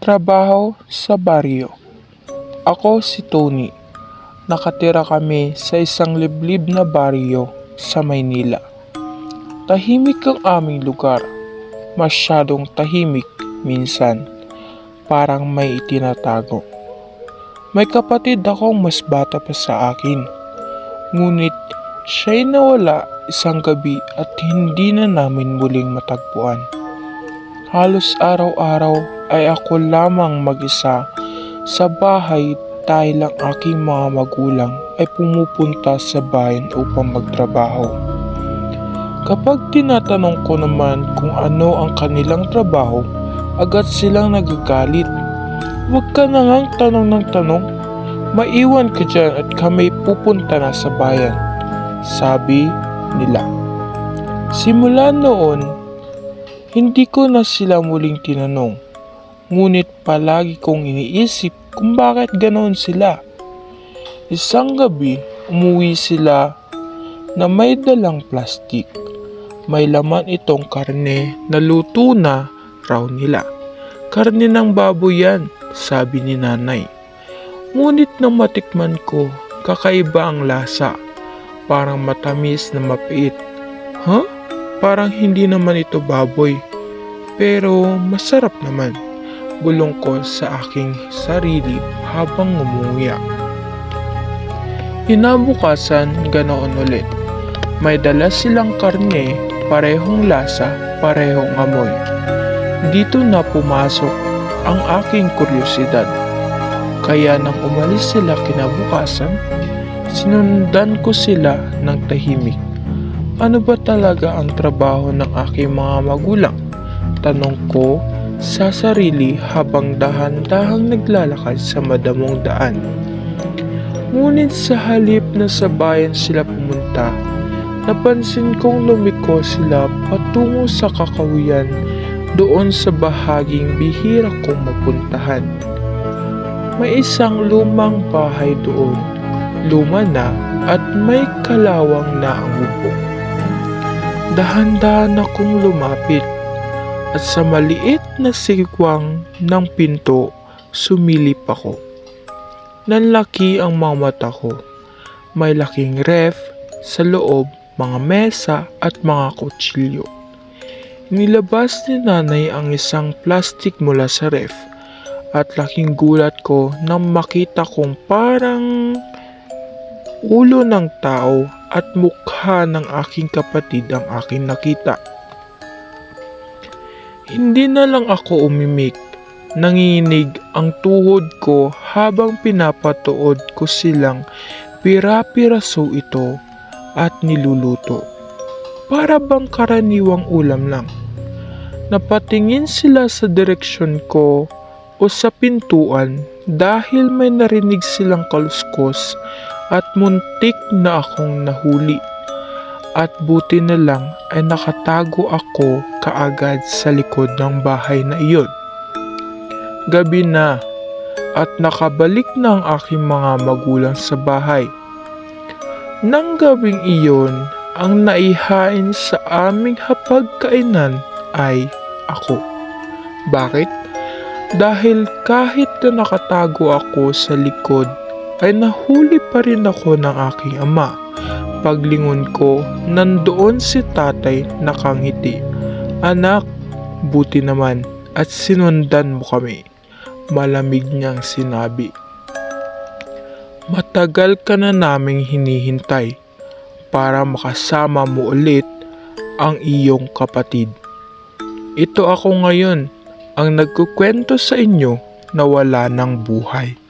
Trabaho sa baryo. Ako si Tony. Nakatira kami sa isang liblib na baryo sa Maynila. Tahimik ang aming lugar. Masyadong tahimik minsan. Parang may itinatago. May kapatid akong mas bata pa sa akin. Ngunit siya'y nawala isang gabi at hindi na namin muling matagpuan. Halos araw-araw ay ako lamang mag-isa sa bahay dahil ang aking mga magulang ay pumupunta sa bayan upang magtrabaho. Kapag tinatanong ko naman kung ano ang kanilang trabaho, agad silang nagagalit. Huwag ka na ngang tanong ng tanong, maiwan ka dyan at kami pupunta na sa bayan, sabi nila. Simula noon, hindi ko na sila muling tinanong, ngunit palagi kong iniisip kung bakit ganoon sila. Isang gabi, umuwi sila na may dalang plastik. May laman itong karne na luto na raw nila. Karne ng baboy yan, sabi ni nanay. Ngunit nang matikman ko, kakaiba ang lasa. Parang matamis na mapait. Parang hindi naman ito baboy. Pero masarap naman. Bulong ko sa aking sarili habang ngumuya. Kinabukasan, ganoon ulit. May dala silang karne, parehong lasa, parehong amoy. Dito na pumasok ang aking kuryosidad. Kaya nang umalis sila kinabukasan, sinundan ko sila ng tahimik. Ano ba talaga ang trabaho ng aking mga magulang? Tanong ko sa sarili habang dahan-dahang naglalakad sa madamong daan. Ngunit sa halip na sa bayan sila pumunta, napansin kong lumiko sila patungo sa kakawiyan doon sa bahaging bihira kong mapuntahan. May isang lumang bahay doon, luma na at may kalawang na ang bubong. Dahan-dahan akong lumapit at sa maliit na sigwang ng pinto, sumilip ako. Nanlaki ang mga mata ko. May laking ref sa loob, mga mesa at mga kutsilyo. Nilabas ni nanay ang isang plastik mula sa ref at laking gulat ko nang makita kong parang ulo ng tao at mukha ng aking kapatid ang aking nakita. Hindi na lang ako umimik. Nanginginig ang tuhod ko habang pinapatuod ko silang pira-piraso ito at niluluto. Para bang karaniwang ulam lang. Napatingin sila sa direksyon ko o sa pintuan dahil may narinig silang kaluskos at muntik na akong nahuli. At buti na lang ay nakatago ako kaagad sa likod ng bahay na iyon. Gabi na at nakabalik na ang aking mga magulang sa bahay. Nang gabing iyon, ang naihain sa aming hapagkainan ay ako. Bakit? Dahil kahit na nakatago ako sa likod, ay nahuli pa rin ako ng aking ama. Paglingon ko, nandoon si tatay nakangiti. Anak, buti naman at sinundan mo kami. Malamig niyang sinabi. Matagal ka na naming hinihintay para makasama mo ulit ang iyong kapatid. Ito ako ngayon, ang nagkukwento sa inyo na wala ng buhay.